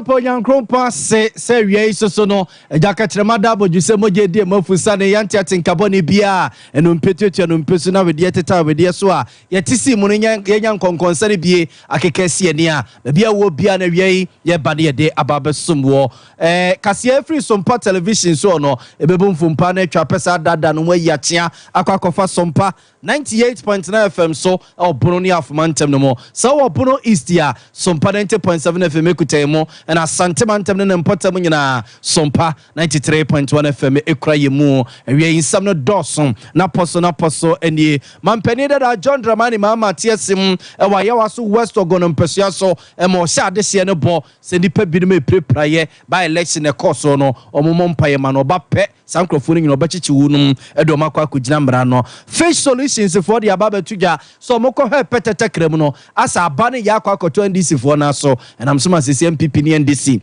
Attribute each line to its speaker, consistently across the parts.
Speaker 1: Poyankrompa se wie so no Jakatremada boju se moje die mafusa ne yanti atinkaboni bia enu mpetuetu no mpesu na we teta we so a yetisi mu nya konkonsa ne bie akekese ne a bia wo bia na wie ye ba ne de ababesumwo kase free Sompa television so no ebebumfumpa na atwa pesa dada no wayiatia akwakofa Sompa 98.9 FM so obono ni afumantem no mo so obono east ya Sompa 90.7 FM ekutemo and asante mantem ne mpotam nyina Sompa 93.1 FM ekura yemu ewie insam no doson na poso eni mampani da John Dramani mama tiesim ewa yawa so west ogono mpesua so mo sha adese ne bo se nipa bi no prepraye by election e course no omomom paye ma no ba pe sankrofo nyina obachichi wunum edo makwa akugina mra no fish solutions for the ababa tuja so moko he petete krem no asa abane yakwa akoto NDC for na so and am so ma MPP ni NDC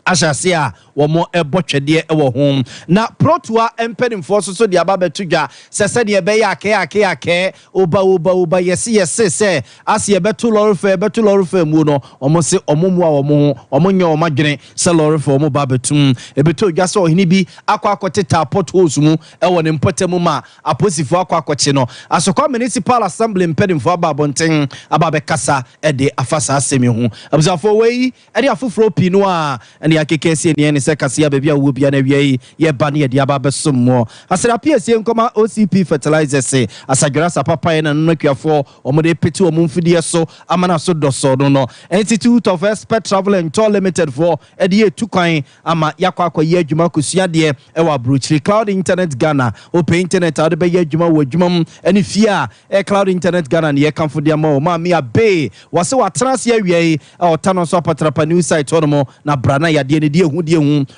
Speaker 1: Ashasia womo ebotwede ewo hom na protua empenimfo so de aba betudwa sese de ebe ya ake oba yesi se ase betu lorfe mu no omo se omomu a omonye omadwene se lorfe omo ba betum ebetu dwa se ohini bi akwa potholes mu ewo ne mpotemu ma aposifo akwa no asokwa municipal assembly empenimfo aba bonten aba bekasa ede afasa asemi ho abusafo wei ede afoforo pinu a ene akekesi ene se kasia bebia wo bia na wie ye ba ne de aba besommo asera piesie nkoma OCP fertilizers asagara sapapa na nnakwiafo omode peti omumfidie so amana so doso no Institute of Expert Travel and Tour Limited for ede tukwan ama yakwa ye adwuma kosua de ewa brochiri Cloud Internet Ghana open internet ade be ye adwuma wo adwuma ene fia Cloud Internet Ghana ne ye kamfo de ma o ma me abe wase watrase awie otano so patrapa new site hono na brana yade ne die hu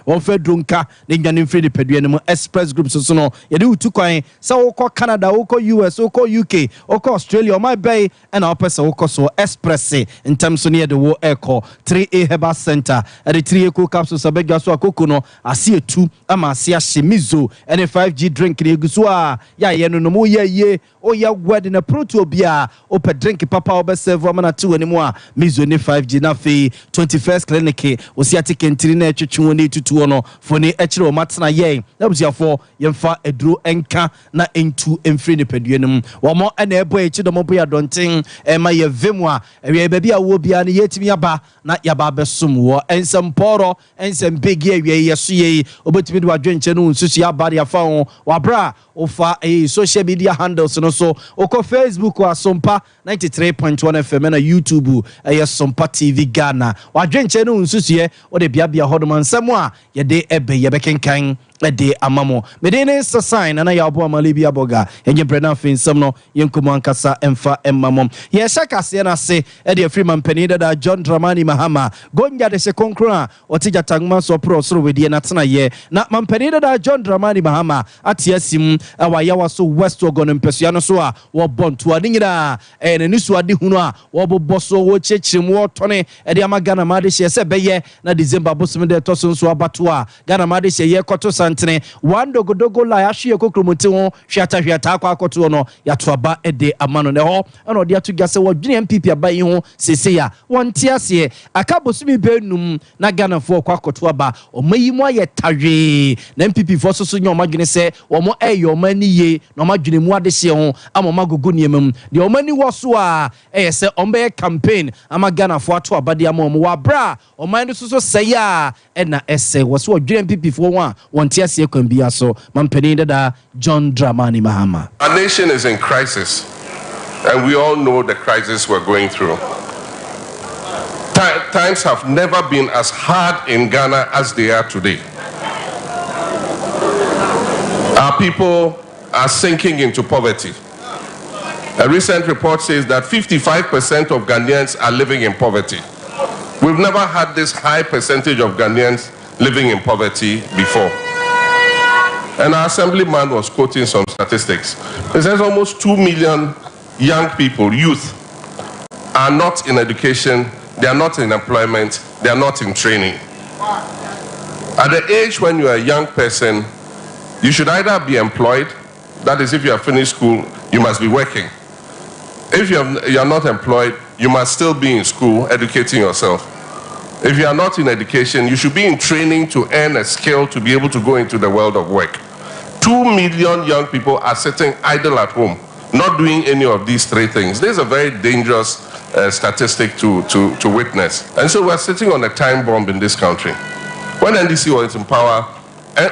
Speaker 1: won fa drunka ne nyane mfiri de pedue ne mo express group so no yede utu kwan se woko Canada woko US woko UK woko Australia o my bay and our person woko so express in terms so near the wo echo 3A Herbal Center at the 3 eco capsules abega so akoko no ase 2 ama ase shemizo and 5G drink ne guso a ya ye no mo ye o ya wedding na proto bia o pe drink papa o be serve o na 2 animo a mizo ne 5G na fe 21st clinic o si atike ntiri na etwetwe ne tutu no for ne ekire o matena ye na busiafo yemfa eduro enka na entu emfiri ne pedue nim wo mo na ebo echi do mo bo ya donten ma ye vemu a ewe baabi a wo bia ne yetimi aba na yaba besom wo ensemporo ensempegi ewe yeso ye obetimi de wadwenche no nsusu ya ba ya fa ho wabra ofa social media handles no so oko Facebook wa Sompa 93.1 FM na YouTube Sompa TV Ghana wadwenche no nsusu ye o de bia hodoma nsamo a ye de ebe ye bekenkan ede amamo medene sign na ya obo amalibi aboga enye brena finsam no yenkomo ankasa emfa emmamom ye shakase na se ede free man penida da John Dramani Mahama gonja de se konkra otija tangma so pro soro wedie na tena ye na man penida da John Dramani Mahama atiasim awayawa so west ogon mpesua no so a wo bonto ade nyina ne nisu ade hunu a wo boboso wo chechim wo tone ede amagana made hye se beye na December bosom de toso so abato a Ghana made hye ye koto santene wandogodogo la yahye kokromote ho hwiata akwa akoto no yatoaba ede amano ne ho na ode atu gase wo dwene MPP abai ho sese ya wonte ase aka bosumi benum na Ghana fo kwa akoto aba omayimu aye tawe na MPP fo so nyo madwene se wo mo eyo mani ye na madwene mu ade hye ho amoma gogo niemam de omani wo so a se ombe campaign ama Ghana fo ato aba de amom wa bra oman so sey a na ese wo so dwene MPP fo ho a wonte ase kwambia so mampeni da John Dramani Mahama.
Speaker 2: Our nation is in crisis, and we all know the crisis we're going through. Times have never been as hard in Ghana as they are today. Our people are sinking into poverty. A recent report says that 55% of Ghanaians are living in poverty. We've never had this high percentage of Ghanaians living in poverty before. And our assemblyman was quoting some statistics. It says almost 2 million young people, youth, are not in education, they are not in employment, they are not in training. At the age when you are a young person, you should either be employed, that is, if you have finished school, you must be working. If you are not employed, you must still be in school, educating yourself. If you are not in education, you should be in training to earn a skill to be able to go into the world of work. 2 million young people are sitting idle at home, not doing any of these three things. This is a very dangerous statistic to witness. And so we're sitting on a time bomb in this country. When NDC was in power,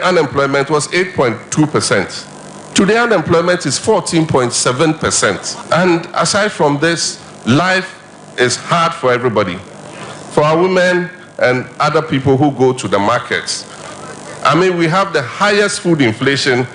Speaker 2: unemployment was 8.2%. Today, unemployment is 14.7%. And aside from this, life is hard for everybody. For our women and other people who go to the markets. I mean, we have the highest food inflation,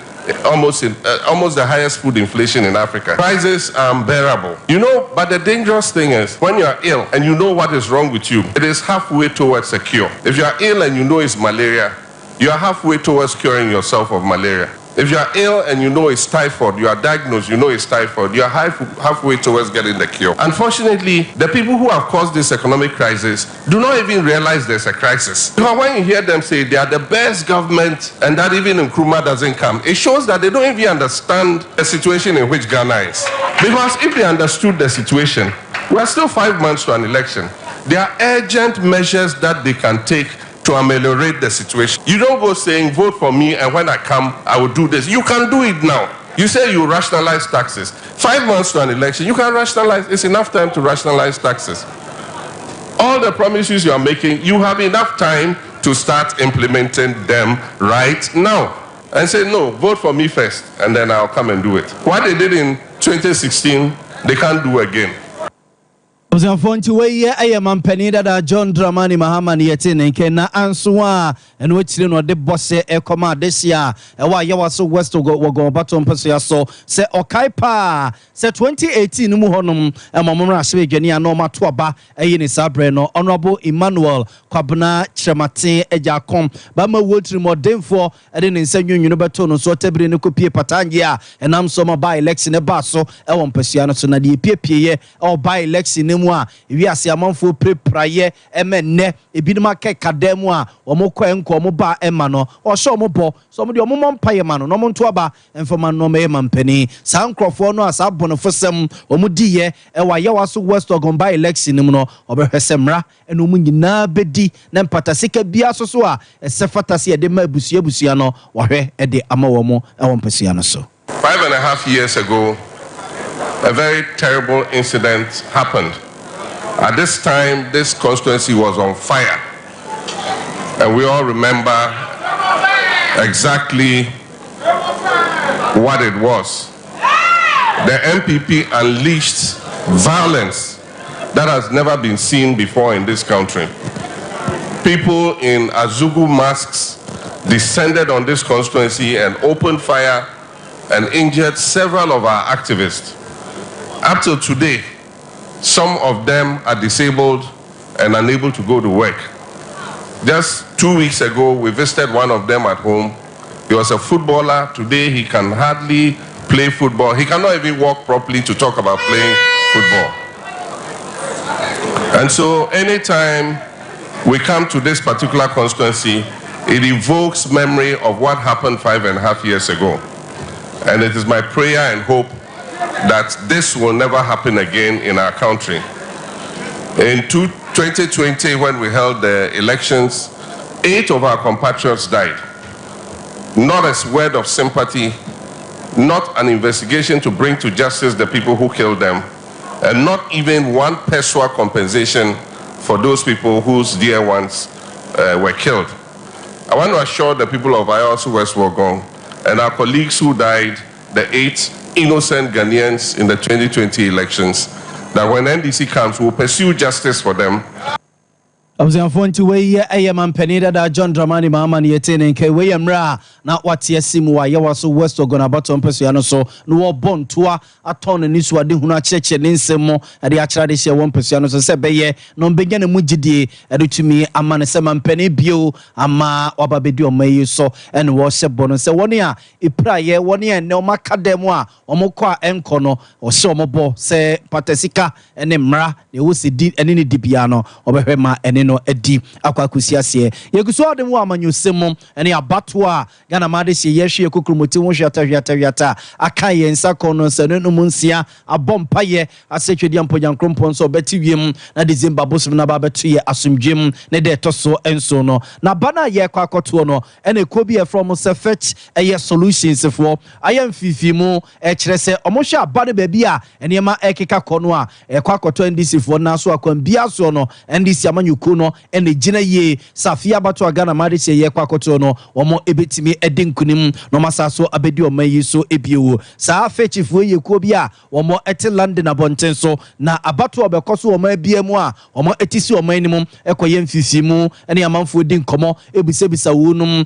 Speaker 2: almost the highest food inflation in Africa. Prices are unbearable. You know, but the dangerous thing is, when you are ill and you know what is wrong with you, it is halfway towards a cure. If you are ill and you know it's malaria, you are halfway towards curing yourself of malaria. If you are ill and you know it's typhoid, you are diagnosed, you know it's typhoid, you are halfway towards getting the cure. Unfortunately, the people who have caused this economic crisis do not even realize there's a crisis. Because when you hear them say they are the best government and that even Nkrumah doesn't come, it shows that they don't even understand the situation in which Ghana is. Because if they understood the situation, we are still 5 months to an election. There are urgent measures that they can take to ameliorate the situation. You don't go saying, vote for me, and when I come, I will do this. You can do it now. You say you rationalize taxes. 5 months to an election, you can rationalize. It's enough time to rationalize taxes. All the promises you are making, you have enough time to start implementing them right now. And say, no, vote for me first, and then I'll come and do it. What they did in 2016, they can't do again.
Speaker 1: Fonti we man penny that John Dramani Mahama yete ne na ansoa eno chire no de bosse e koma this year e wa ye waso west go baton peso so se okai pa se 2018 mu honom e momra hye dwane ano mato aba e ni sabre no honorable Emmanuel Kwabena Chemate ejakom ba ma wotri modemfo e de nsanyu no beto no so tabire ne kopie patange a enam so ma ba election e ba so e won pesia no so na de piepie e ba election we are amanfo prepraye emenne ebinuma kekademu a omokọ enko omoba ema no ohye omobo so mo de omomọ mpaye ma no no monto aba emfama no me mampani sa nkrofo no asa bonofo sem omudiye e wa yewaso west ogomba election nim no obehwesemra eno mu nyina bedi na mpatasika bia so a esefata se de ma busia no wahwe e de amawo mo e won pesia no so.
Speaker 2: 5.5 years ago, a very terrible incident happened. At this time, this constituency was on fire. And we all remember exactly what it was. The MPP unleashed violence that has never been seen before in this country. People in Azugu masks descended on this constituency and opened fire and injured several of our activists. Up till today, some of them are disabled and unable to go to work. Just 2 weeks ago, we visited one of them at home. He was a footballer. Today, he can hardly play football. He cannot even walk properly to talk about playing football. And so anytime we come to this particular constituency, it evokes memory of what happened 5.5 years ago. And it is my prayer and hope that this will never happen again in our country. In 2020, when we held the elections, 8 of our compatriots died. Not a word of sympathy, not an investigation to bring to justice the people who killed them, and not even one peso compensation for those people whose dear ones were killed. I want to assure the people of Ayawaso West Wuogon and our colleagues who died, the 8 innocent Ghanaians in the 2020 elections, that when NDC comes, we'll pursue justice for them.
Speaker 1: Fonti we man penny that John Dramani Mahama yete ne we mra na watie simu wa yewaso west ogona baton peso no so no bon toa aton ni so ade hunu acheche ne nsemo ade achira de hye won peso no so se beye no begya ne mugidie ade tumi amane se man penny bio ama wababedi omayi so ene wo hye bono se woni a ipraye woni ene o makademu a omokọ a enko no o hye omobo se patasika ene mra ne wo se di ene ne dibia no obehwe ma ene botumi no edi akwakusi ase yeguso de mu amanyosem ene abato a Ghana made se yehwe kokromoti wo hwata aka yensa kono sanu no munsia abompaye asetwedi amponyankrompon so beti wiem na December bosom na ba beto ye asomdwem ne de toso enso no na bana ye kwakoto no ene kobi e from se fetch eye solutions for ayam fifimu kire se omohwe abane ba bi a enema ekeka kono a kwakoto NDC for na so akwan bia so no NDC amanyuku no ene gina ye safia bato Ghana made se ye kwakoto no omo ebetimi edinkunim no masaso abedi omayi so ebiewo sa fetchifo ye kobi a omo ete London abonten so na abato obekoso omo abiemu a omo etisi omo animum ekoye mfifimu ene amanfo di nkomo ebisebisa wonum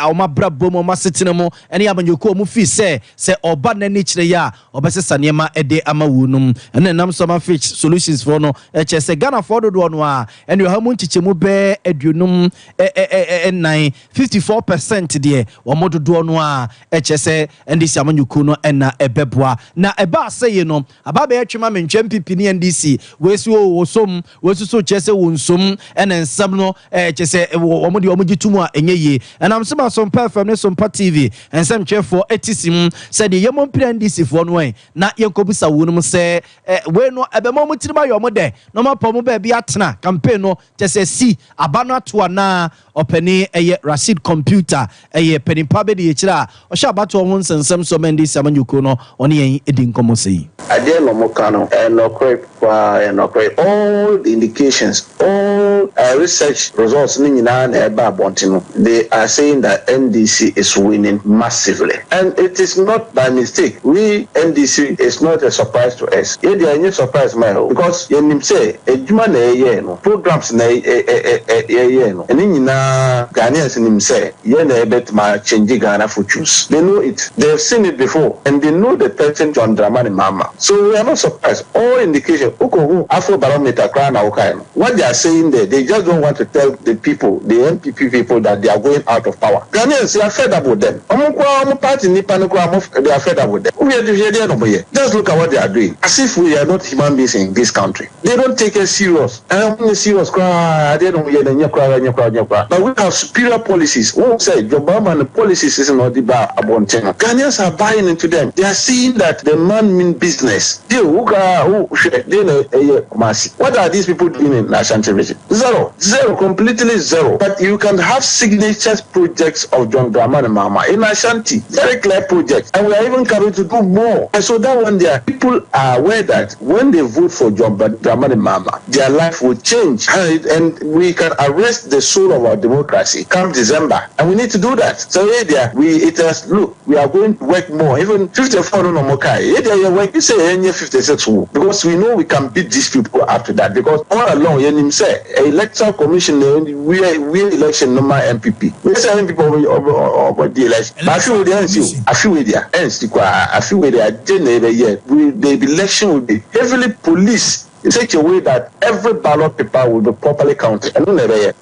Speaker 1: oma brabom oma setenemo ene amanyuku omu fi se oba nani kire ya obesesa niema ede ama wonum ene nam so ma fetch solutions for no se Ghana for do no a ene hamu nchichemu be edunum 54% de omo do no a se NDC amanyuku no ena ebeboa na eba aseye no ababe etwema mentwem pipini NDC wesu wosom wesu so chese wonsom ene nsam no se omo de omo gitumu a enye enam sema Sompa FM ne Sompa TV ensem twefo etisim se de yemo mpira NDC fo no na yenkobisa wonum se we no ebemo mo tirima yo mo de no mapomo ba bia atena campaign no chese si abano ato na openi eye Rashid computer eye penimpa be de kira o sha bato ho nsensem so NDC amanyuko no one yen edi nkomo sei
Speaker 3: ade no mo kano no correct all the indications all research results ni nyina na eba abontino they are saying that NDC is winning massively and it is not by mistake. We NDC is not a surprise to us. It is a surprise because you say ejuma na eye no programs na eye no eni nyina Ghanaians nim say ye na ebet ma change Ghana for choose. They know it, they have seen it before and they know the person John Dramani Mama. So we are not surprised. All indication uko Afro barometer crown na what they are saying there, they just don't want to tell the people, the MPP people, that they are going out of power. Ghanaians are fed up with them. Party they are fed up with them. Just look at what they are doing. As if we are not human beings in this country. They don't take us serious. But we have superior policies. Who say Obama and the policies is not the bar about China. Ghanaians are buying into them. They are seeing that the man mean business. What are these people doing in Ashanti region? Zero, completely zero. But you can have signatures projects of John Dramani Mama in Ashanti, very clear projects, and we are even coming to do more. And so that one there, people are aware that when they vote for John Dramani Mama, their life will change, and we can arrest the soul of our democracy come December, and we need to do that. So there, we are going to work more. Even 54 no more. You say 56 because we know we can beat these people after that. Because all along, you say electoral commission, we election normal MPP. We say people over the election. But I feel with the NCU. I feel with the election will be heavily policed in such a way that every ballot paper will be properly counted. And never yet.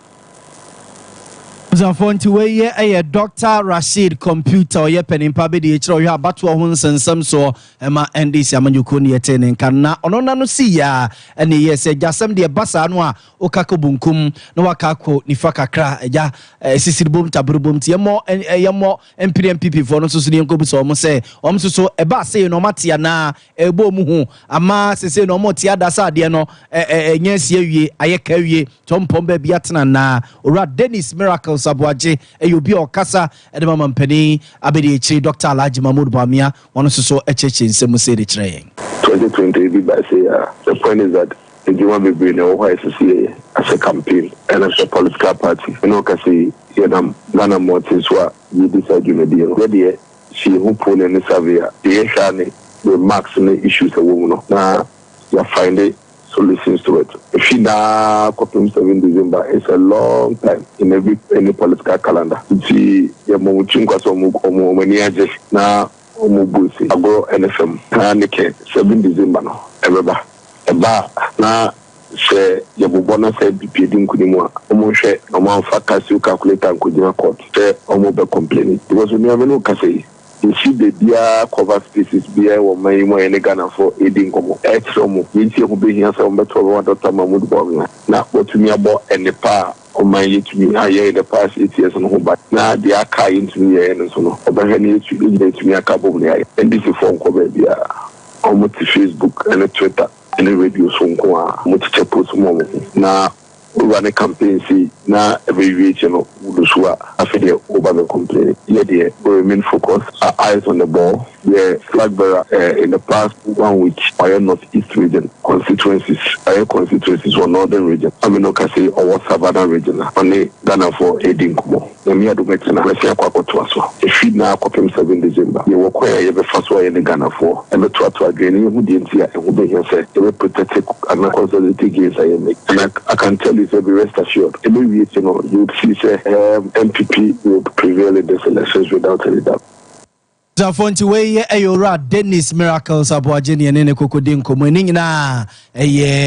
Speaker 1: Zanfonti we Dr. Rashid computer ye penimpa be de chiro hwa bato ho nsensem so ema NDC amanyuko ne yetene nkanna ono na no si ya ene ye se jasem de basa no a okako bunkum na wakako nifa kakra ja sisiribom tabrubom tie mo empire MPP for no so ne nkobu so mo se om so eba se no matia na ebo mu hu ama sese no mo tia dasa de no nya sie wie ayeka wie tompom ba bia tena na ora Dennis Miracle Sabuaje eyobi okasa edema mampani abedi echi Dr. Alhaji Mahmoud Bamia one so echeche nsemu se de kire
Speaker 4: 2020 be by say the point is that the Juma be bring no why as a campaign and as a political party you know kasi yedam Ghana motis wa you decide you media where she who pull any survey the shane the marks and issues a woman na you find it solutions to it. If you now 7 December, it's a long time in any political calendar. See, your momuchunga so many ages now. Omubusi agro NFM. Nike 7 December no. Everybody. Na se yabubona se BP dinkunimwa. Omushe omanfa kasi calculator nkujima court. Se omobe complaining. Because we never know kasi. you see the dear cover spaces beer or my more in Ghana for aiding como extra mo. You see who be here some better one Dr. Mahmoud Bogna. Now what to me about any power on my to me I in the past 8 years on home, but now they are kind to me and so on. But I need to me a couple of years. And this is from cover on Facebook and Twitter and the radio so much to post more. Now we run a campaign, see now every week, you know, I feel over the complaint. Yeah, we remain focused, our eyes on the ball. Yeah, flag bearer in the past 1 week, our northeast region constituencies, our constituencies were northern region. I mean, okay, say our Savannah region, only Ghana for aiding Kumo. The mere do make sense. Let's say Aqua to us. If you now come 7 December, you walk where you have first way in Ghana for, and the to again, you would didn't see, and who be here say, you will protect and consolidated gains I make. And I can tell you, be rest assured. Every week, you know, you would see, say, MPP will prevail in these elections without any doubt.
Speaker 1: Zafonti weye ayora Dennis Miracles aboagene ene ne kokodin komo ni na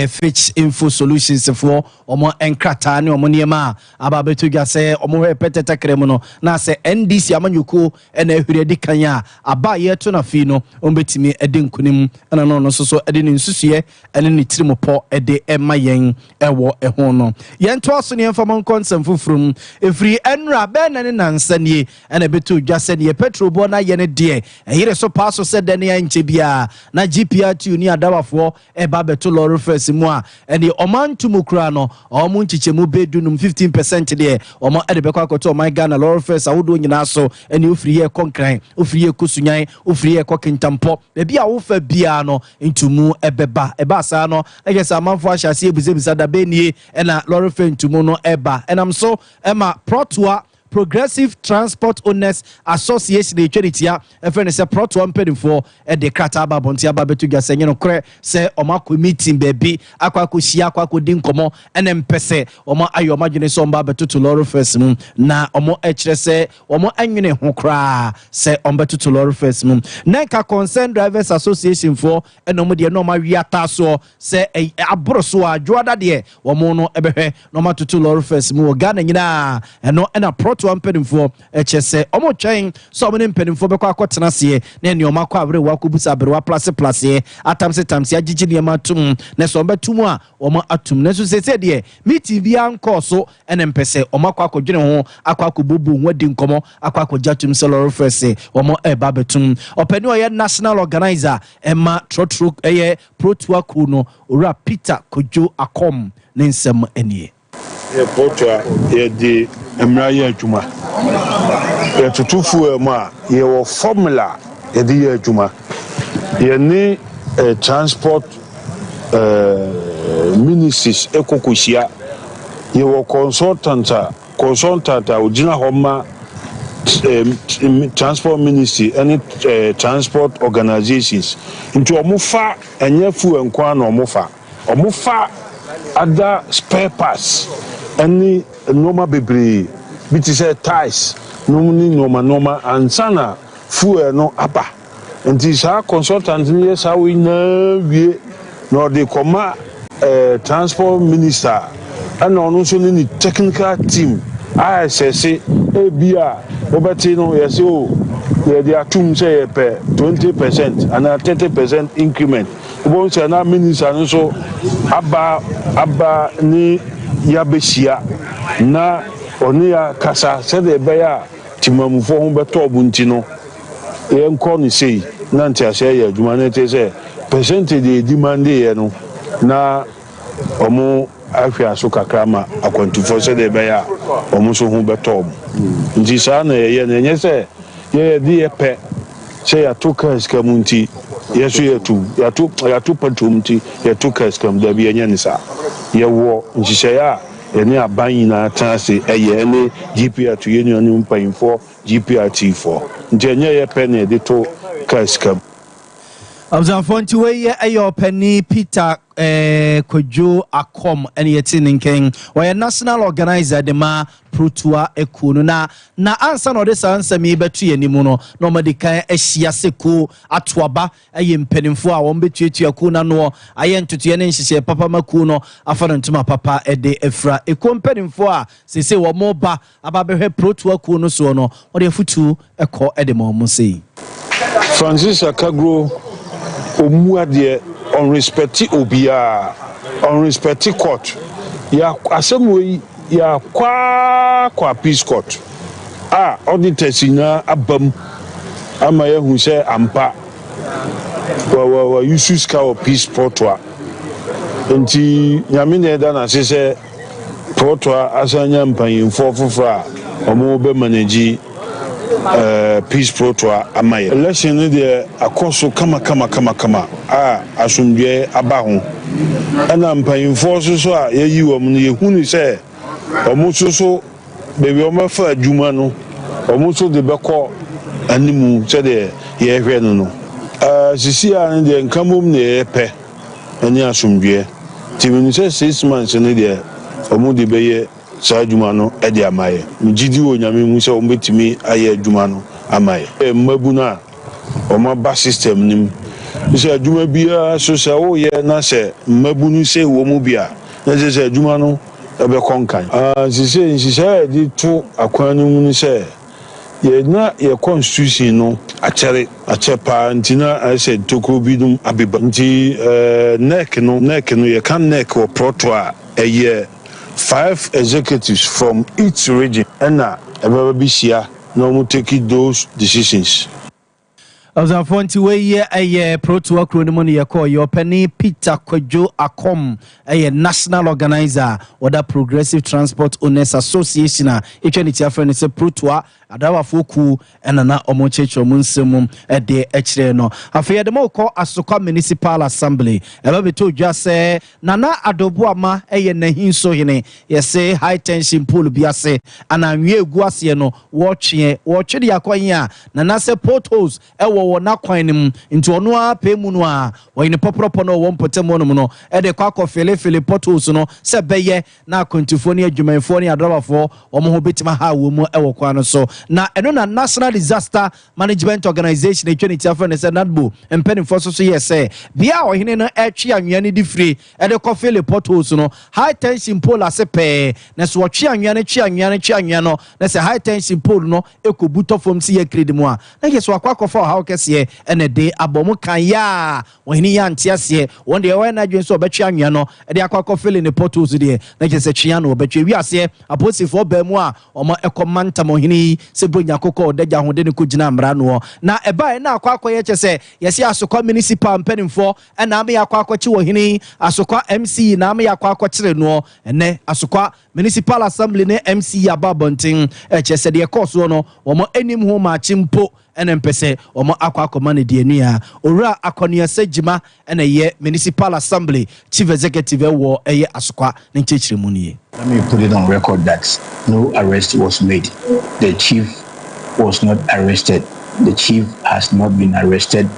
Speaker 1: Fitch Info Solutions for omo enkrata ne omo niema ababetu gya se omo repetete kremu no na se NDC amanyuko ena ehuredi kanya aba ye to na fi no ombetimi ede nkunim na no so ede ne nsusuye ene ne tirimopo ede ema yen ewo eho no yen to aso ne mfama konsem fufrum efri enra be na ne nansanie ena betu gya se ne petrol bo na ye ne de here so pass said den ya nche bia na GPRT ni adawafo eba beto lorry first mu a ene omantumukura no omo nchichemu bedunum 15% de omo ede bekwa akoto my Ghana lorry first awodo nyina so ene ofriye konkran ofriye kosunyan ofriye kokintampo be bia wo fa bia no ntumu ebeba eba sa no egesa amanfo ahyase ebuzebisa da benie ena lorry first ntumu no eba enam so ema protoa Progressive Transport Owners Association etweditia efene se proto mpedifo de krataba bontia babetu gasenye no kre se omako meeting baby akwakohia akwakodin komo ene mpese omo ayoma dwene so mba betutu lorry first mu na omo ekire se omo anwene ho kra se ombetutu lorry first mu nka Concerned Drivers Association for enomo de no ma wiata so se abroso adwoada de omo no ebehwe no ma tutu lorry first mu Ghana nyina eno ena proto mpedifo echese omo twen so omo ne mpedifo bekwa akotena se na ne omo akwa abre wakobusa abre wa place atamse tamse agigi ne matum na so betum a omo atum na so sese de meeting bia nko so ene mpese omo akwa akodwene ho akwa akobubu nwadi nkomo akwa akojatum salary first omo eba betum openi oye national organizer Emma Trotro Protua Kuno ora Peter Kojo Akom ne nsem enie
Speaker 5: Protua di emra ye adwuma tutufu ma ye wo formula ye di ye adwuma ye ni transport ministries ekokohia ye wo consultant ojina homa transport ministry any transport organizations into omufa enye fu enkwa na omufa other spare parts any normal bebre biti say ties normal ansana fuel no apa nti sa consultant ni sa we na wie no de koma transport minister and ono so ni technical team ISS ebia obati no yes o they are tum say per 20% and 30% increment obo say na minister no so aba ni yabeshia na oni ya kasa se de beya timamufo ho beto obunti no e nko ni sei na ntia se ya adwuma na te se percentage de demand ye no na omo afia so kakra ma akwantifo se de beya omo so ho beto nti sa na ye na nye se ye di ye pe se ya toka skamunti yesu ya tu patumti ya toka skam da bi enya ni sa ye wo nhihye ya ene aban na transe eye ne GPRT union mpainfo GPRT4 njenye ye pene de to kaskam
Speaker 1: Abzanfonti weye ayo penny Peter Kojo Akom ene yetin nken we national organizer de ma Protua Ekunu na ansa no de sansa mi betu yanimu no no madikan ahia seko atoaba aye mpanimfo a won betuetu aku na no aye ntutuye ne nhihye papa maku no afano ntuma papa ede efra ekompanimfo a sese wo mo ba aba behwe Protua Ekunu so no wo de futu ekọ ede mo sei
Speaker 5: Francis Akagro omuade on respecti obia on respecti court ya asem ya kwa peace court auditors na abam ama ya hu se ampa wa yusus ka o peace portwa nti nyame na eda na se portwa asanya mpanyimfo fofora omo be manage peace portwa amaye election ne de akoso kama asundwe aba ho ana mpanyimfo so a yayi wom no yehunu se omo so bebi omo fa adwuma no omo so de beko animu se de ye hwe no sisi a ne de nkamom ne epe ani asundwe timinu se 6 months ne de omo de beye sa adwuma no e de amaye mjidi wo nyame mu se omo betimi aye adwuma no amaye mabu na omo ba system nim se adwuma bia so se wo ye na se mabu nu se wo mu bia na se adwuma no e be konkan sisi di to akwan no mu se ye na ye constitution no achepa ntina I said tokro bidum abiba nti neck no ye kan neck or proto a ye 5 executives from each region and everybody share no take those decisions.
Speaker 1: As a fonti way a proto acronym you call your penny Peter Kojo Akom a national organizer or the Progressive Transport Owners Association each and its friend is a proto adawa foku enana omochecho munsemu de echre no afia de mo call Asoka Municipal Assembly eba beto dwa se nana adobo ama eye nahin so hene yese high tension pole biase ananwe egu ase no watchie de akwan a nana se potholes ewo wona kwan nim nti ono a pemu no a woyine popropo no wo mpotemo no no e de kwakọ fele potholes no se beye na akontifo ne adwumanfo ne adobafo omo ho betima ha wo mu ewo kwa no so na eno na National Disaster Management Organization e twani tiafo ne se nadbo empenifo so yese bia ohene no etwe anwea ne difire e de kofele potholes no high tension pole asepe na so twe anwea no na se high tension pole no ekobuto fom si ye kredimu a na yeso akwakofa ha okese ene de abomu kan ya ohene ya ntiase wonde e na dwen so obetwe anwea no e de akwakofele ne potholes de na yese twea no obetwe wiase aposifo ba mu a omo ekomanta mohene se bonya kokko odagya hode ne kugina mra no na eba na akwakoye chese yesi Asoka municipal mpenimfo na ame akwakoche wohini Asoka MC na ame akwakochire no ene Asoka municipal assembly ne MC ababontin chese de koso no omo enim ho ma chimpo ene mpese omo akwakoma ne de anua owura akonia sagima ene ye municipal assembly chief executive wo eye Asoka ne chechiremu nie.
Speaker 6: Let me put it on record that no arrest was made. The chief was not arrested. The chief has not been arrested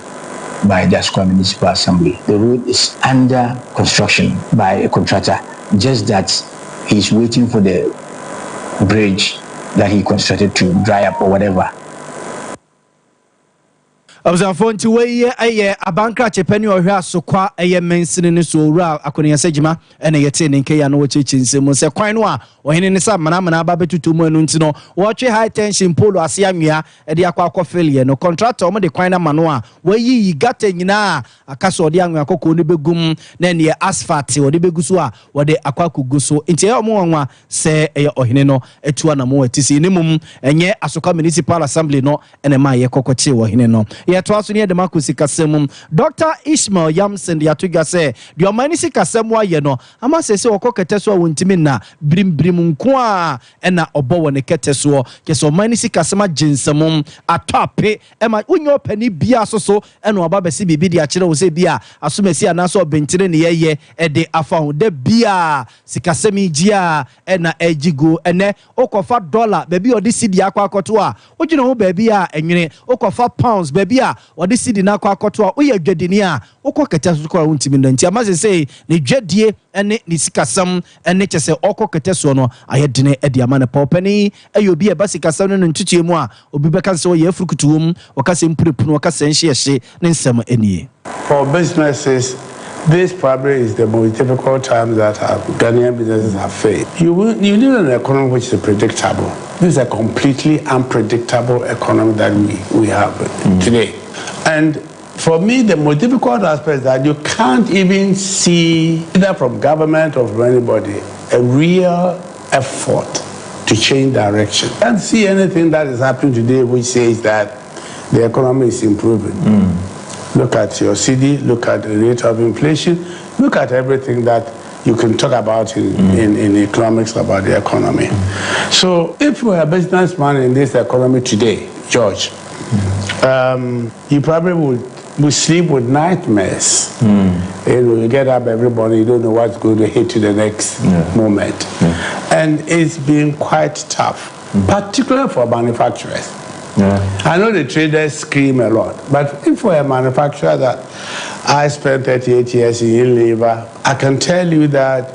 Speaker 6: by the Asoka Municipal Assembly. The road is under construction by a contractor, just that he's waiting for the bridge that he constructed to dry up or whatever.
Speaker 1: Observanti wey aye abankra chepani ohwe Asokwa aye mensini ne so owura akonia sagima ene yete ne nke ya no chechinsem se kwan no a ohene ne sa mana aba betutu mu anu nti no woche high tension pole ase anwea e de akwa failure no contractor mo de kwan na mano a wayi gata nyina akaso de anwea akoko ne begum na ne asphalt wo de beguso a wo de akwa koguso nti e omo wanwa se eye ohene no etua na mo atisi ne mum enye Asoka Municipal Assembly no ene ma ye kokoche ohene no twaso ne democracy kasem Dr. Ishmael Yamson de atuga se de omanisi kasem aye no ama sese okokete so wontimi na brim nko a na obo wone kete so keso omanisi kasem aginsem atope ema unyo pani bia so na oba besi bibi de akire wo se bia asomasi ana so bentire ne yeye de afa ho de bia sikasem gia na ejigo ene okofa dollar baby odi cedi akwa akoto a ogina ho baby a enwene okofa pounds baby a odi cedi na akwa akoto a oye dwadini a okokete so kwa wontimi ndanti amaze sei ne dwadie ene ne sikasem ene chese okokete so no ayedene edi amane popani ayobi e basikasem no ntuchiemu a obi beka se oye afrukutuwum okase mpurepuno okase nhye ne nsem enie.
Speaker 7: For businesses, this probably is the most difficult time that Ghanaian businesses have faced. You need an economy which is predictable. This is a completely unpredictable economy that we have today. And for me, the most difficult aspect is that you can't even see, either from government or from anybody, a real effort to change direction. You can't see anything that is happening today which says that the economy is improving. Look at your CD, look at the rate of inflation, look at everything that you can talk about in economics about the economy. So if you are a businessman in this economy today, George, you probably would sleep with nightmares. You get up every morning, you don't know what's going to hit you the next moment. And it's been quite tough, particularly for manufacturers. I know the traders scream a lot, but if we're a manufacturer that I spent 38 years in labor, I can tell you that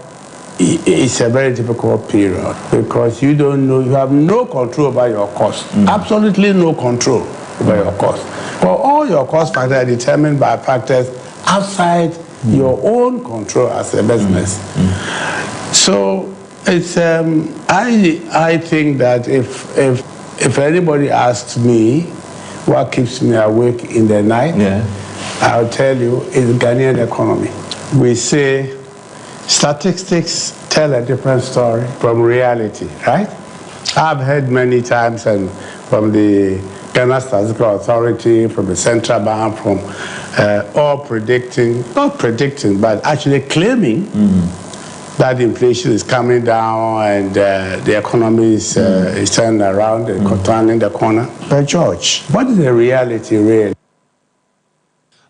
Speaker 7: it's a very difficult period because you don't know, you have no control over your cost, absolutely no control over your cost. For all your cost factors are determined by factors outside your own control as a business. So it's I think that if anybody asks me what keeps me awake in the night, I'll tell you it's Ghanaian economy. We say statistics tell a different story from reality, right? I've heard many times and from the Ghana Statistical Authority, from the Central Bank, from all predicting, not predicting, but actually claiming that inflation is coming down and the economy is turning around and turning the corner. But George, what is the reality really?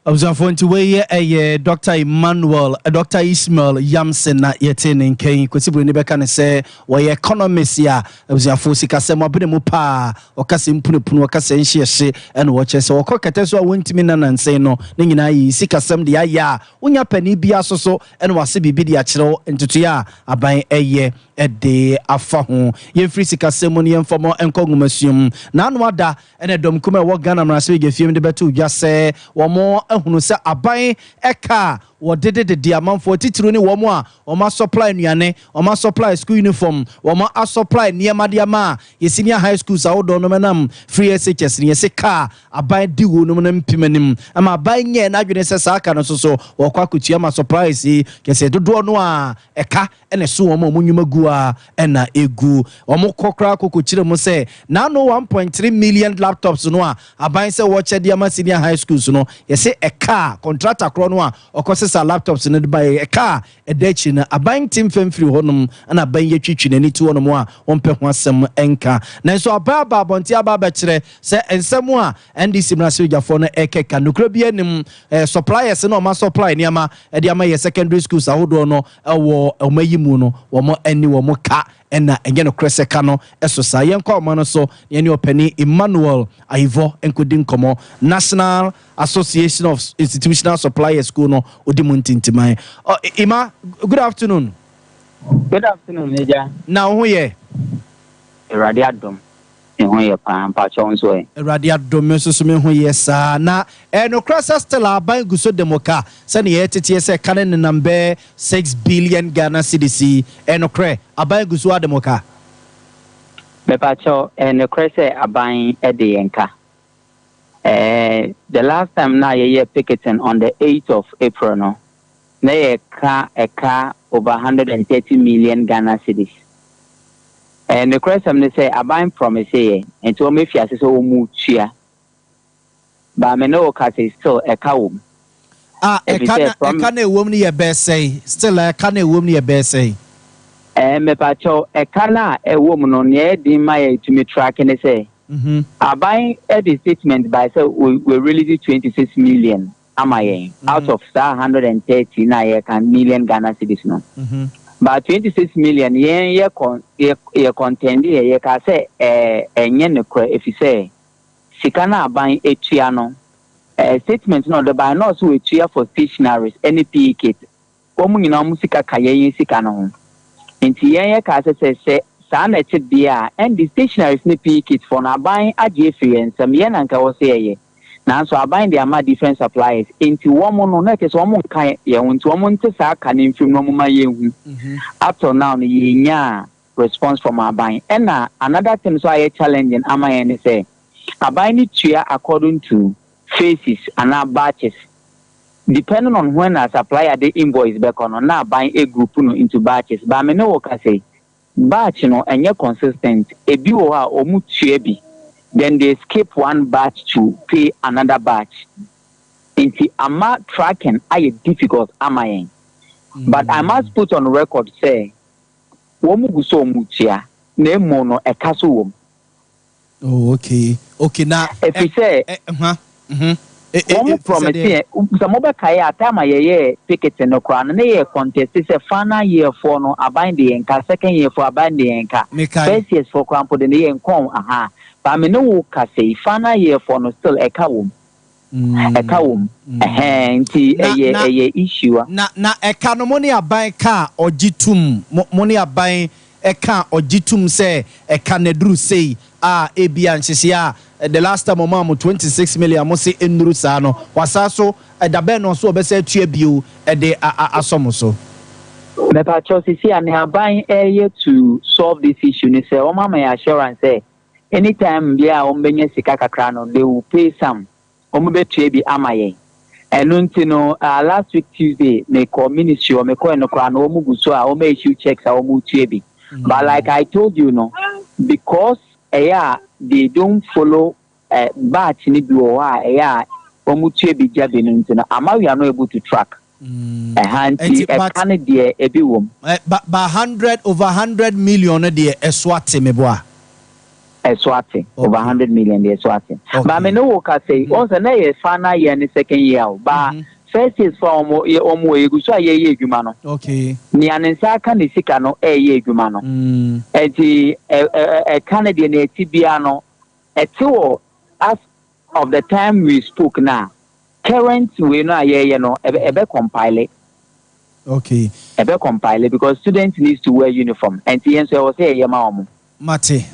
Speaker 1: Observe to Dr. Emmanuel, Dr. Ismail Yamsen na yete ne nkan kwesibro ne beka ne se we economist ya observe sika se mo bene mu pa okase mpunepunu okase nhye ene wo chese wo kokete so wontimi na nansen no ne nyina yi sika sem de aya unya pani bia soso ene wase bibi de akire ntutu ya aban eye ede afa ho ye free sika sem no ye mfomo enkongumasuum na anu ada ene dom kuma wo Ghana mrase ge fiem de betu dwa se wo mo ehunu se aban eka wo de amanfo titiro ni wo mo a wo ma supply nuane wo ma supply school uniform wo ma supply niema de ama ye senior high schools a wo do no menam free SHS ni se ka aban di wo no menam pimanim ama aban nye na adwene se sa aka no so wo kwa kutua ma surprise kese dodo no a eka ene so wo mo nyuma gu a ena egu wo mo kokra kokochire mo se na no 1.3 million laptops no a aban se wo chede ama senior high schools no ye se eka contractor kro no a okose laptops in the by a car a detching a buying team femfree honum and a buying twitching any two on more one per one some anchor. Now so a baba bontia babachere say and somewhere and this similar phone eke can nuclebianum suppliers no ma supply niama at the secondary schools a hold on a war or mayimuno or more any or more car. And again, a crescano, a society called Manoso, Yanio Penny, Emmanuel, Ivo, and Kudin Como, National Association of Institutional Suppliers School, no, Udimuntin Timai. Ima, good afternoon.
Speaker 8: Good afternoon, Major.
Speaker 1: Now, who ye?
Speaker 8: Radiadum.
Speaker 1: Radiadum, Susumi, who yes, na, and no crosser still are buying Guso Demoka, sending ATTS cannon number 6 billion Ghana CDC, and no cray, a buying Gusua Demoka.
Speaker 8: Bepacho, and the cresse are buying Eddie Enka. The last time now, ye picketing on the 8th of April, no, they a car over 130 million Ghana cedis. And the question they say, I buy from a say, and to me, if you so move cheer. But I know is still a cow.
Speaker 1: A can a woman your best say, still a can a woman your best say.
Speaker 8: And me pacho, a cana, a woman on the head in my to me track and they say, I buy a statement by so we release 26 million. Am I out of 130 million Ghana cedis no? But 26 million ye contend ye ka say enye ne kra if you say sikana ban etua no statement no the buy no so etua for stationaries any PE kit omu nyina mu sika kaye sika no ho enti ye ka say sa na che dia and the stationaries ne PE kit for na ban age free ensam ye na nka wo say ye now so I bind the different suppliers into one no na kese one kan ye wonto one nte sa ka ne mfim no mama ye hu up to now ye nya response from our buying and another thing so I challenging am I say I buy it tua according to phases and our batches. Depending on when a supplier the invoice back on now buying a group into batches. But I know what I say. Batch, and you're consistent. A biwa or mutuebi. Then they skip one batch to pay another batch. Into ama tracking are difficult am I? But I must put on record say womu so mutia ne mono e kaso.
Speaker 1: Oh, okay now
Speaker 8: if you say promise some mobile kaya time ye ticket no kwan na ye contest say final year for no abind the enka second year for abind the enka first years for kwan for the year nkon aha but me no ka say final year for no still e ka wom nti eye issue
Speaker 1: na e ka no money abind ka ogitum money abind e ka ogitum say e ka na duru say ebia nhyesia the last time mama 26 million mo say enuru saa no wasaso dabe no so obese atua bio de asomo so
Speaker 8: me pa chosisi ani aban to solve this issue ni say o mama assurance say anytime bia o benye sika kakra no they will pay some o mo betua bi amaye enu nti no last week Tuesday me call ministry o me call no kra no o mu guso a o me issue checks a o mu tua bi but like I told you no because they don't follow batch ni bi o omutie bi jabe no ntina ama we are not able to track hanti can dey ebi wom
Speaker 1: but 100 over 100 million dey eswate meboa
Speaker 8: eswate over 100 million dey eswate but me no work say once na ye final year ni second year ba first is for omo eguso aye edwuma no
Speaker 1: okay
Speaker 8: ni anensa aka ni sika no eye edwuma no enti Canada na etibia no etiwo as of the time we spoke now current we no aye no ebe compile
Speaker 1: okay
Speaker 8: ebe compile because students needs to wear uniform and yen so we say yema omo
Speaker 1: mate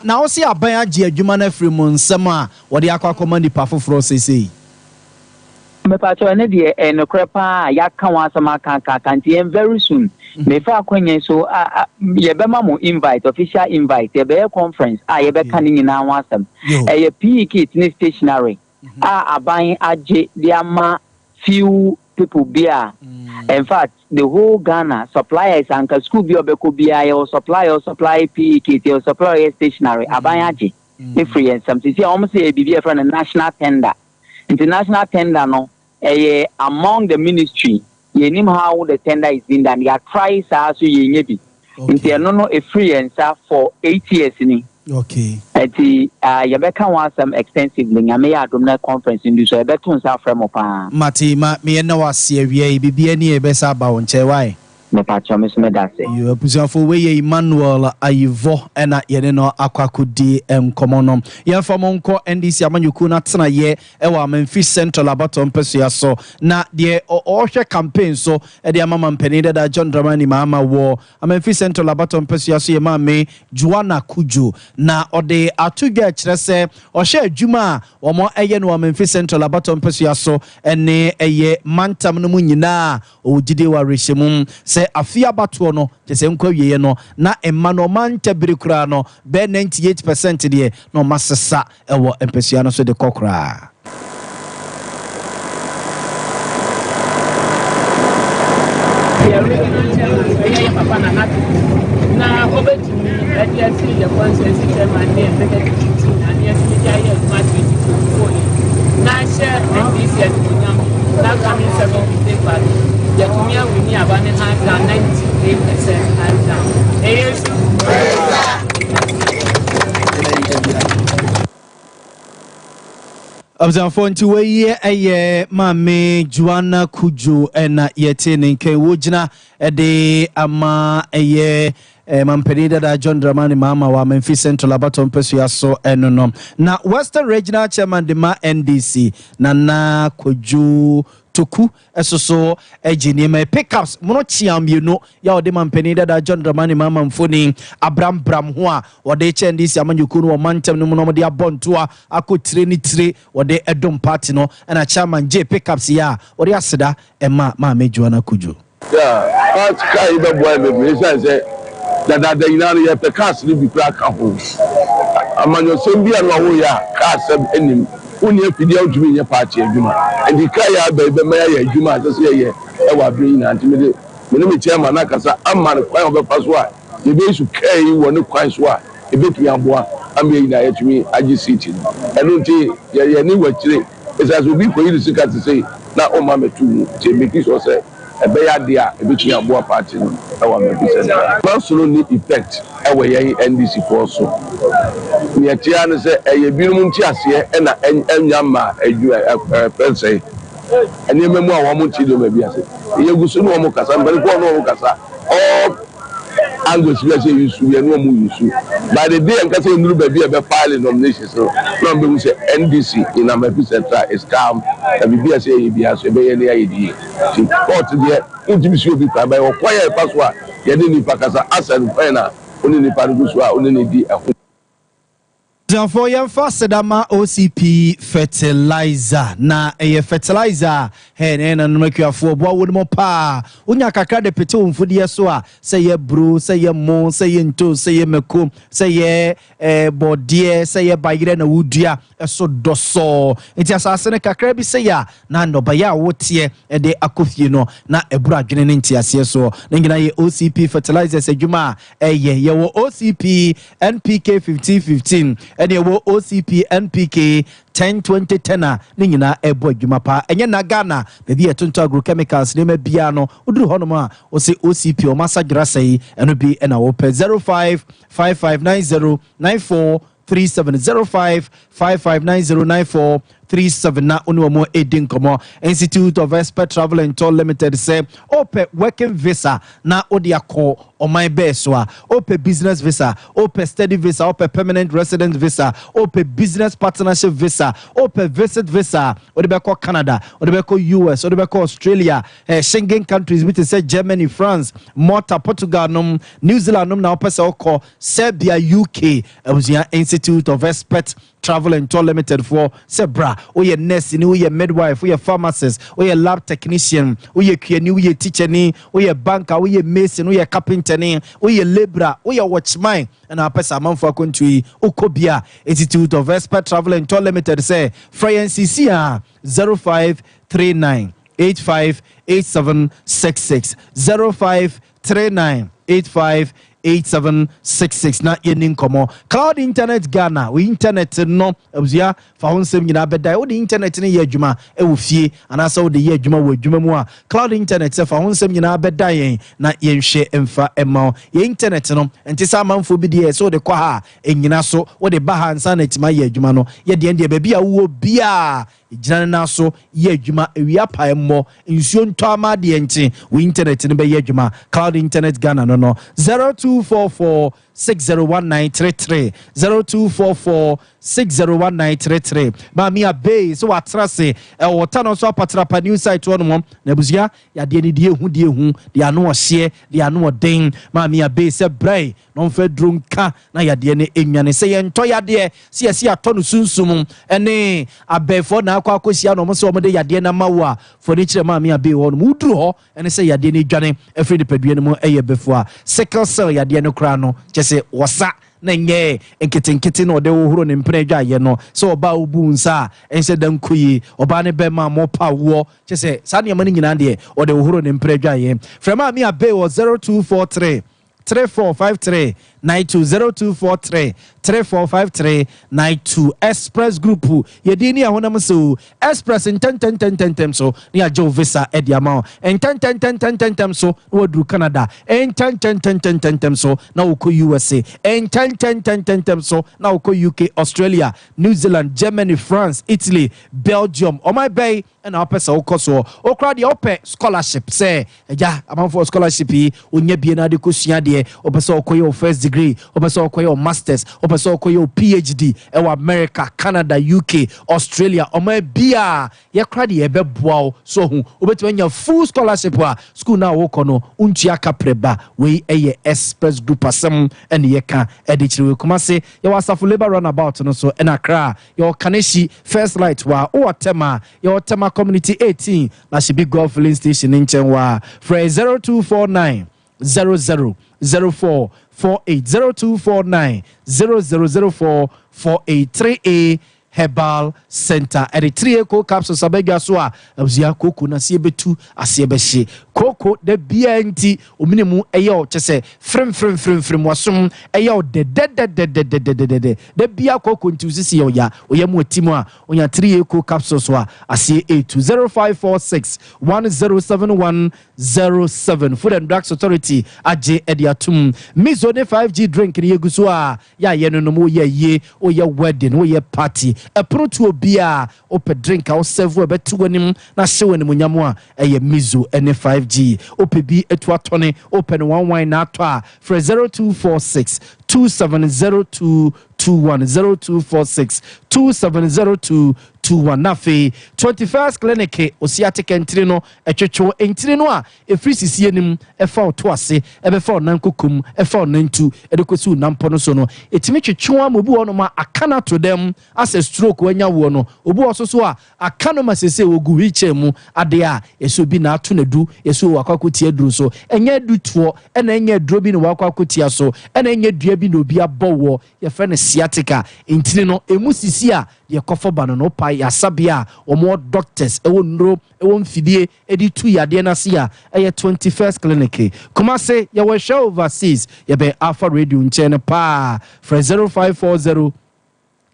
Speaker 1: na o si aban age adwuma na free mu nsem a wo de akwa nipa foforo sesei
Speaker 8: me pacho ene de no krepa ya kan wa sama kan very soon me fa akwenye so ye be ma mo invite official invite ye be conference ye be kan ni na wasam ye PE kit ni stationery aban age dia ma few people bia in fact the whole Ghana suppliers and school bi obeko bia ye supply PE kit ye supply stationery aban age free and something see almost say bibi for a national tender international tender no among the ministry you know how the tender is being done ya try so you nyebi nti no a free answer for 8 years ni
Speaker 1: okay
Speaker 8: ati you be kan want some extensively nyame ya adom conference ndu so e be tun sa frem pa
Speaker 1: mati me na wase awie bibia ni e be sa ba won che why
Speaker 8: me pa chomis me da say
Speaker 1: you abusuafo we Emmanuel Ayivo ena yene no akwakodi enkomonom ye famonko NDC amanyuku na tena ye ewa Memphis Central abaton pesua so na de ohwe campaign so e de mama mpeni da John Dramani mama wo Memphis Central abaton pesua so ye mama Joanna Kujo na ode atugwa kire se ohwe adwuma wo mo eye no Memphis Central abaton pesua so ene eye mantam no munyina ogide wa rehemum se afia batuo no kese nkwa wiye no na emma no manta birikura no be 98% de no masesa ewo empesua no so de kokra
Speaker 9: na obeti etiasi the consensus chairman and secretary na yes ya match na share NDC at Munyam na coming 7 party ya tumia wini abane hands down 98% hands down yes
Speaker 1: Abzanfo nti we eye mame Joanna Kujo ena yete nenke wojina de ama eye Mampenida da John Dramani mama wa Memphis Central abaton pesua so enonom na Western Regional Chairman de ma NDC na Kujo Toku esoso ejini me pickups mono chiambieno ya ode Mampenida da John Dramani mama mfoni Abraham Bram ho a ode NDC amanyuku no mantem no mo de abontoa akotire ni tire ode edom party no na chairman J pickups ya ode aseda ema ma Joanna Kujo
Speaker 4: yeah at kai be boy me say that you know you have the cast ni bi crack ho amanyo sembia no wo ya ka asem enim woni afidi awdumi nye party adwuma andi kai ya be ma ya adwuma asese ye e wa brin na antimede me chairman na kasa amman kwan obefa so a ye be su kai wo ne kwan so a e betumi aboa ambe ina yetumi agi city eno nti ye ni wachire esaso bi ko yi sika te say na o ma metu te make sure say e be ya dia e betumi aboa party no e wa me bi say na solo ni effect e we ye NDC for so ni atia ne say e ye birum nti ase e na enya ma adu pense eni memu a wo mo ti do ma bi ase ye gusu no mo kasa mbali ko no mo kasa o angles we say you ye no mo yusu by the day nkasa nduru ba bi e be file nominations so no be say NDC in Amapi Central is calm e bi bi ase ye bi aso e be ye ne ye di ti court there ntimi si obi pa ba o kwaya e paso a ye de ni pa kasa asan na oni ni pa gusu a oni ni di
Speaker 1: for your first sedama OCP fertilizer na fertilizer he na make you for bo wo mo pa unya kakra de pete umfudie so a say ye bro say ye mo say ye nto say ye meko say ye bodie say ye bayire na wudua eso doso enti asase ne kakra bi say ya na ndo baya wotie e de akofie no na eburu adwene ne nti ase so na ngina ye OCP fertilizer adwuma ye wo OCP NPK 5015 ene wo OCP NPK 10-20-10 ni nyina ebo adwuma pa enye na Ghana bebi etonto agrochemicals ne ma bia no uduru hono ma o se OCP o masagira sei eno bi na wo pe 0555909437 0555909437 na onu mo edin komo Institute of Expert Travel and Tour Limited say ope working visa na odiako o my best wa ope business visa ope study visa ope permanent resident visa ope business partnership visa ope visit visa odebeko Canada odebeko US odebeko Australia Schengen countries which say Germany France Malta Portugal New Zealand na ope say oko Serbia UK abuzia Institute of Expert Travel and Tour Limited for Sebra oye nurse ni oye midwife oye pharmacist oye lab technician oye kuani oye teacher ni oye banker oye mason oye carpenter ni oye laborer oye watchman na pesa manfo akontui okobia Institute of Expert Travel and Tour Limited say FRNCC 0539 858766 0539 858766 na yenin komo Cloud Internet Ghana we internet no abuzia fa honsem nyina beda wo de internet ne ye adwuma e wo fie anasa wo de ye adwuma wo adwuma mu a Cloud Internet fa honsem nyina beda yen na yenhwe emfa ema ye internet no enti sa manfo bi de so de kwa ha enyina so wo de ba ha nsa na tima ye adwuma no ye de ende ba bia wo bia ejina na so ye adwuma ewia pa emmo nsuo nto ama de enti wo internet ne be ye adwuma Cloud Internet Ghana no 0244601933 0244601933 Mami Abe so watrase e wotano so apatrapa new site wono mom na buzia ya de ni die hu de ano ohye de ano den Mami Abe se brai no mfa drunka na ya de ne enwane se ye nto ya de se yesi atonu sunsum ene abefo na akwa akosia no mo se omde ya de na mawa for ni kire Mami Abe wono muduru ho ene se ya de ne dwane afri de padue ne mo eye befo a sickle cell ya de no kra no chese wosa na nye nkete no de wohuro ne mpre dwaye no so oba obu nsa ense dan kuyi oba ne be ma mo pa wo chese sa ne mani nyina de o de wohuro ne mpre dwaye frema mi Abe wo 0243 3453 920243 345392 Express Group yedini ahonam so Express in so ni ajo visa ediama en so wo dru Canada en so na uko USA en so na uko UK Australia New Zealand Germany France Italy Belgium o my bay and opesa ukoso okra de ope scholarship say ja amafo scholarship yi onya bie na de kosua de opesa okoye first degree opesa okoye masters opesa okoye PhD ewa America Canada UK Australia o my bia ye kra de ebeboa so hu obetwe nya full scholarship a school na wo kono untua kapreba we eye Express Group asem ene ye ka edichiri kuma se ye wasafo labor runabout no so ena kra ye Kaneshi First Light wa o tema ye tema Community 18 na Shibi Golf Filling Station in Chenwa. Frey 0249 3A Herbal Center. And the 3A cocoa capsules abega so a abuzia cocoa na sie betu asie behye. Cocoa de BNT ominimu eyo chese frem wasum eyo de bia cocoa nti usisi ya oyemu atimu a onya 3A cocoa capsules wa asie 820546 107107 Food and Drugs Authority aje ediatum Mizone 5G drink ni yeguso a ya yeno no mo ye oye wedding oye party epono to obia ope drink a serve we betu wanim na hye wanim nyamo a eye Mizo ene 5G ope bi etu atone open one wine na ato a for 0246 270221 0246 270221 nafe 21st clinic osiatic entry no etwetwo entry no a efri sisie nim efa oto ase ebefa onankokum efa onantu edekosu nampo no so no etimi twetwo amobu wono ma akana to them as a stroke wanya wo no obu ososo a akano masese wogu hiche mu ade a eso bi na ato nadu eso wakwakotie duro so enye dutuo ena enye duro bi na wakwakotia so ena enye dua bi na obi abowo ye fe ne sciatica entry no emusisi a ye kofo bano no pa ya sabia omo doctors ewo nro ewo mfidie edi tu yade na sia eye 21st clinic kuma se ye we show overseas ye be Alpha Radio nchene pa for 0540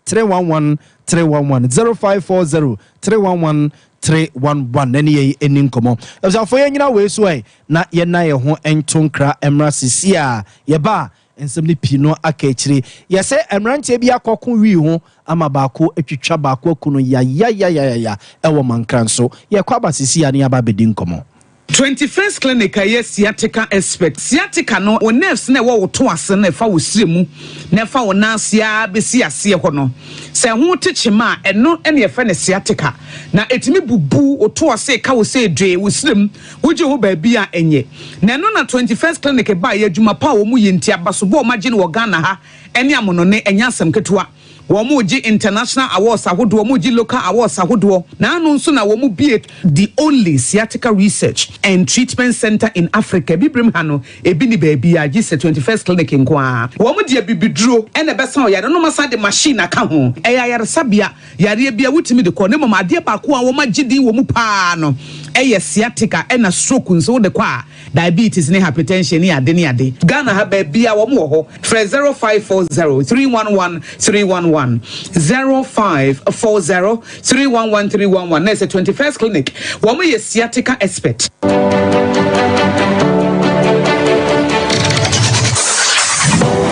Speaker 1: 311 0540 311 311 eni eni nkomo ezo afo ye nyina we so na ye na ye ho entonkra emra sisia ye ba ensem pino akechiri yese emrantie bi akokko wi ho ama baako etwitwa baako akuno ya ewo mankran so ye kwa basisi ya ne aba bedi nkomo
Speaker 10: 21st clinic yes sciatica expert sciatica no o nerves na wo to ase na fa wo siremu na fa wo nasia besi ase ho no se ho techema eno ene ye fa ne sciatica na etimi bubu o to ase ka wo se dwe wo sirem wo je ho ba bia enye na no na 21st clinic ba ye adwuma pa wo mu ye ntia baso bo ma gye no Ghana ha ene amono ne enya asem ketewa Womuji international awards ahodo womuji local awards ahodo na anu nso na womu be the only sciatica research and treatment center in Africa bibrim hano ebi ni baby a gise 21st clinic nkwa womu de bibiduro ene besa oyare no masa de machine aka ho eya yare sabia yare bia wutimi de ko ne mama ade ba ko a wo magidi womu pa no eye sciatica ena stroke nso de kwa diabetes ne hypertension ne ade ne ade Ghana ha ba bia womu ho 0540 311 311 0540 311 311 That's a 21st clinic. Woman is sciatica expert.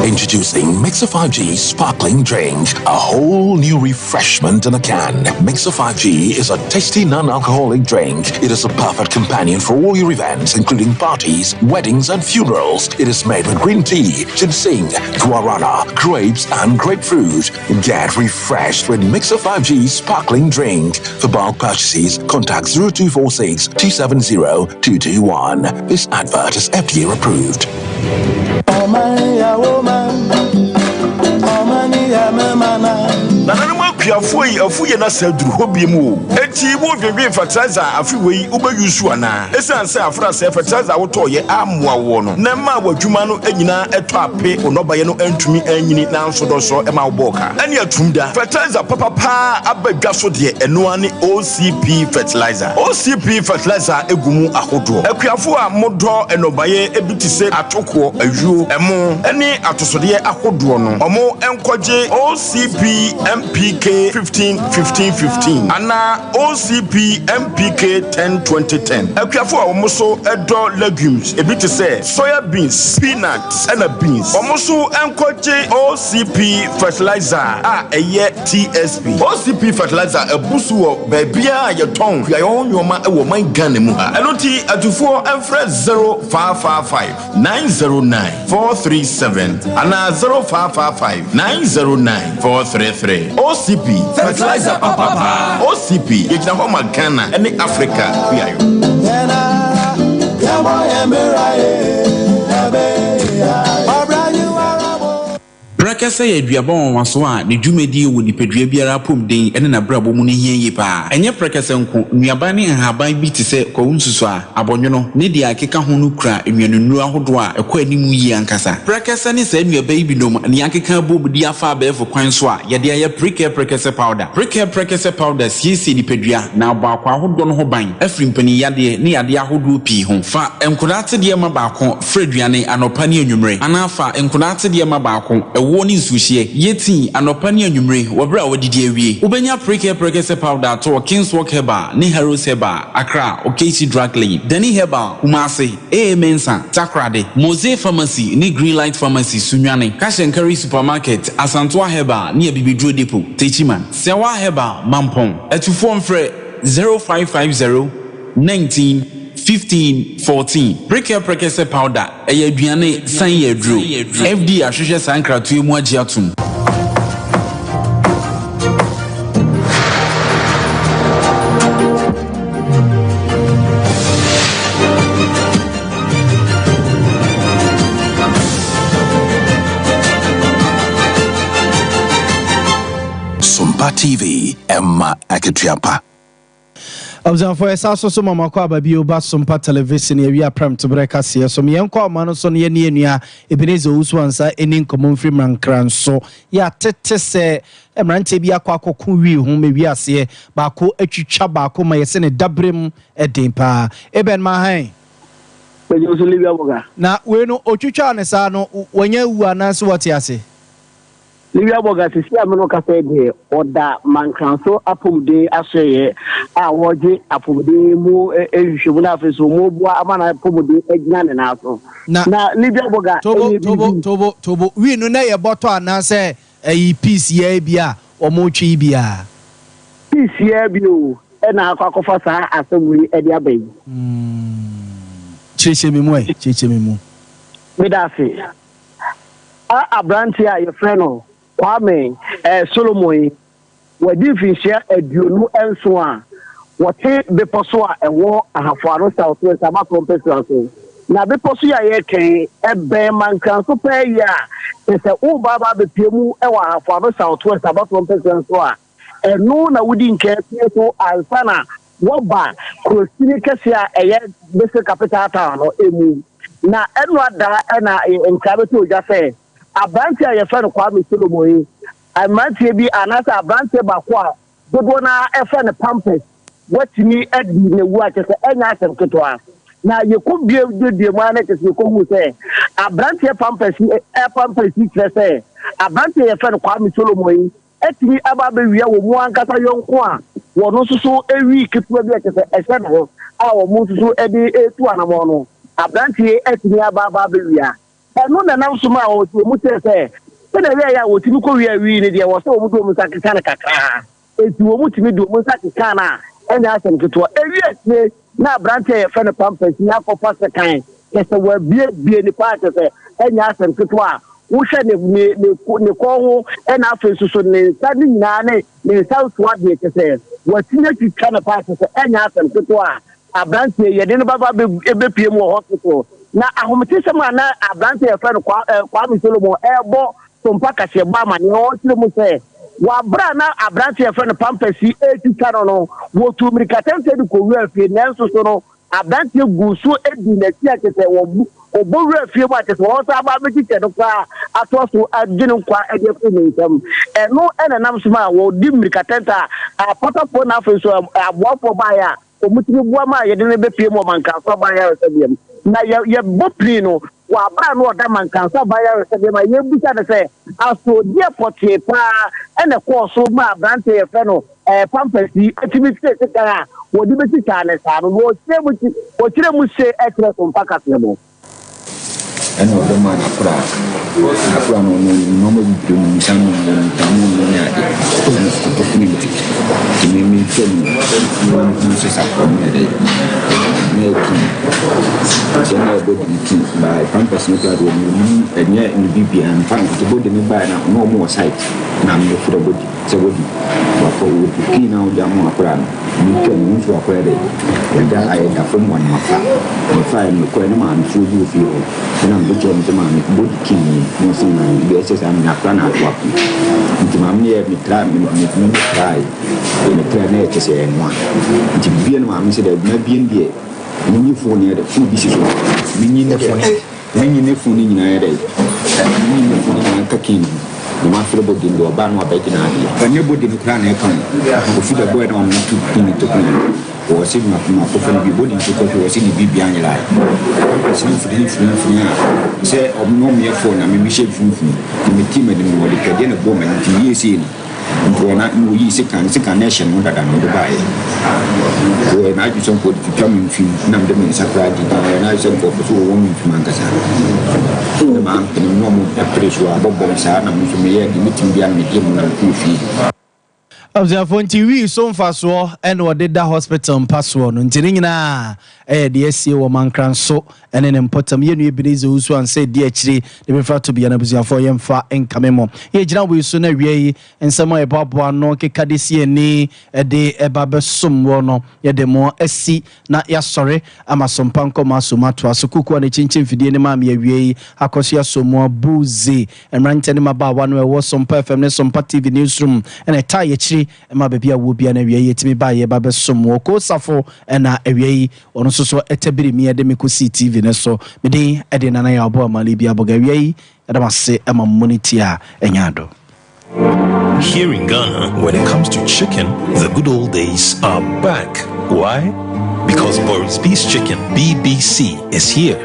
Speaker 11: Introducing Mixer 5G Sparkling Drink, a whole new refreshment in a can. Mixer 5G is a tasty non-alcoholic drink. It is a perfect companion for all your events, including parties, weddings, and funerals. It is made with green tea, ginseng, guarana, grapes, and grapefruit. Get refreshed with Mixer 5G Sparkling Drink. For bulk purchases, contact 0246 270 221. This advert is FDA approved.
Speaker 5: Afuyi afuye na saduru hobi mu eti wo dwedwe fertilizer afiwe ubeyusu ana esanse afra se fertilizer woto ye amwa wo no na ma wadwuma no anyina eto ape onobaye no antumi anyini na nsodoso e ma woboka ane atumda fertilizer papa abadwa so de eno ane OCP fertilizer egumu ahodo akuafo a modo enobaye ebitise atoko ayuo emo ane atosode ahodo no omo enkoje OCP MPK 15 ana OCP MPK 10 akuafo a omoso edo legumes ebiti say soya beans, peanuts and beans omoso enkoje OCP fertilizer a eye TSP OCP fertilizer ebusu wo baabia ye ton ya yoma e wo man Ghana mu enoti atufo enfre 0555 909 437 ana 0555 909 433 OCP fertilizer papa OCP yegina ho Ghana ene Africa biayo
Speaker 12: Prekese ye duaba won so a ne dwumadi wo nipadua biara pom den ene na brabo mu ne hiye pa enye prekese nko nuaba ne nhaban bi te se ko nsusu a abonwono ne dia akeka ho no kura enwanunu ahodo a ekọ animu yi ankasa prekese ne sa nuaba yi binom ne akeka bobudi afa abefo kwan so a ye de ye prekese powder prekese powder siesi nipadua na abakwa ahodo no ho ban afri mpani yade ne yade ahodo pi ho fa enkodate de ma baako freduane anopa ne anwumre anafa enkodate de ma baako ewo ni nsuhie yeti anopa ne anwumre wobra wodidi awie ubenya prekese powder to Kingswalk Herbal ne Heroes Herbal Accra Okesi Drug Lane Dani Herbal Kumasi Mensa Takrade Mose Pharmacy ne Greenlight Pharmacy Sunwane Kashenkari Supermarket Asantoa Herbal ne Bibidro Depot Techiman Sewa Herbal Mampong etufo mfre 0550 19 15 14 prekese powder aduane san ye dro FD ahwehwe sankratu emu agi atum
Speaker 11: Sompa TV Emma Aketiapa.
Speaker 1: Observe so mama kwa babi oba Sompa television ye wi prem to breka se so me enko ma no so ne ne enua Ebenezer Uswansa eni nkomon firi mankran so ya tete se emrante bi akwa akoko wi hu me wi ase ba ko atwitwa ba ko ma yese ne dabrem eden pa eben ma han na we no otwitwa ne sa no wanya wu ananse wote ase
Speaker 13: Livia Boga to see a monocate or that man council upon day I say I watch it upon the more have so more amana pomode egnan and also. Now Livia Boga Tobo
Speaker 1: we no na your bottle and say a piece ye bia or mochi bia.
Speaker 13: Piece ye bio and our cockofasa as we Edia baby.
Speaker 1: Chase me mo.
Speaker 13: Medasi. A branch here, your friend. Kwame Solomon wadi finshia aduonu enso a wote beposo a ewo ahafaro south west abakon peso na beposo ya ye ken ebe mankan so pe ya se u baba bepiemu ewo ahafaro south west abakon peso a eno na wudi nke so alfana woba krosini kese a eye bese capital town no emu na eno ada na nkabeto ojafe Abranti a yefan Kwame Solomon amantie bi anasa abranti bakwa dodo na efan pampers watini edi ne wu akese enya asem ketwa na yekubie de mu ana kese ko hu se abranti pampers pampers kese abranti yefan Kwame Solomon etini aba be wia wo mu ankasa yonko a wono susu ewi ketwa bi akese ese no a wo mu susu edi etu anamo no abranti etini aba be wia no na nam suma o mu tese se na we ya wo timi ko wi ne de wo se wo mu do mu sakika na kakra eti wo mu timi do mu sakika na enya asem keto ewi na brante e fe ne pampers ni akofa se kan kese wa bie ni pa kese enya asem keto a wo hwe ne ko ho ena afa susu ne sadi nyina ne south ward de kese wa timi kika na pa kese enya asem keto a abrante ye de ne baba be pie mu hospital na ahomtese ma na abrante e fe Kwame Solomon ebo Sompa kase ba ma ne o tire mu se wa bra na abrante e fe pampasi etika no wo tu mirikatente di ko wi afie na nso so no abrante gusu edi na ti akete wo oboru afie ba akete wo sa ba be tike no kwa atoso adwene kwa ede ko ni nsam eno ena nam so ma wo di mirikatente a potafo na afi so aboafo ba ya omutimi bua ma ye de ne be pie mo manka so ba ya sebiem na ye bopri no wa bra no oda manka so ba ya sebiem ma ye buta de se aso die potie pa ene ko so ma brante ye fe no pampasi etimi se kara wo di be ti ta ne sa no wo tire mu se etre Sompa kase mo
Speaker 14: ene oda ma na no no mo bi mu san no tamu ne ade ko community mi film no se sa ko ne de ne ki jena body ki by pampers no clad wo ni enye ni bibi an fan to body ni by na no mo site na me for body se body wa ko wo ki na o jamu akura ni ke ni so akura de ya ai da from one mafa ni ko ni ma nfu ju fi o na mbo cho mi ma ni body ki ni no se na be se sa na plan ana atwa nti maame ne me try na yɛ kyɛ ɛnoa nti bibia no maame sɛ da na bia ndie menyi phone yɛ phone bi si so menyi ne phone nyinaa yɛ menyi ne phone nyinaa kakin no ma fere body ndo ba no abɛgye na ade banye body no kra na ɛka no ofi da boy na ɔno tu pin to pin o se ma ko fere bi body to ko o se ni bibia nyela se ni firi a se ɔno me phone na me hyɛ funfun me team de me wɔde kɛde na bɔ ma nti yie se ni mpona no yi sika nation no dada no de bae o na ju son ko ti twamin fi na de me sakra di na je ko so wo mi fi man kasa de ma no mo preso abobom sa na mo so me ye di meeting bia me di mo na ku fi
Speaker 1: Abzafo nti wi so mfa so ene wode da hospital mpaso no nti nyina de asie wo mankran so ene ne mpotam ye no ebireze usu an say de akire de be fra to bia na abzafo ye mfa enkame mo ye gina wi so na wie ensema e babo no keka de sie ni de eba be som wo no ye de mo asi na ya sore ama Sompa nkoma so mato asokuku na chinchin fidie ne ma me wie akoso ya so mo buze emrante ne maba wa no e wo Sompa FM ne Sompa TV newsroom ene ta ye chiri ema bebia wo bia na wie yetimi ba ye ba be som wo ko safo na wie ono so etabiri mi de me ko TV ne so me din ede nana ya obo amali bia boga wie eda mase ema monity a enyado.
Speaker 15: Here in Ghana, when it comes to chicken, the good old days are back. Why? Because Boris B's Chicken, BBC, is here.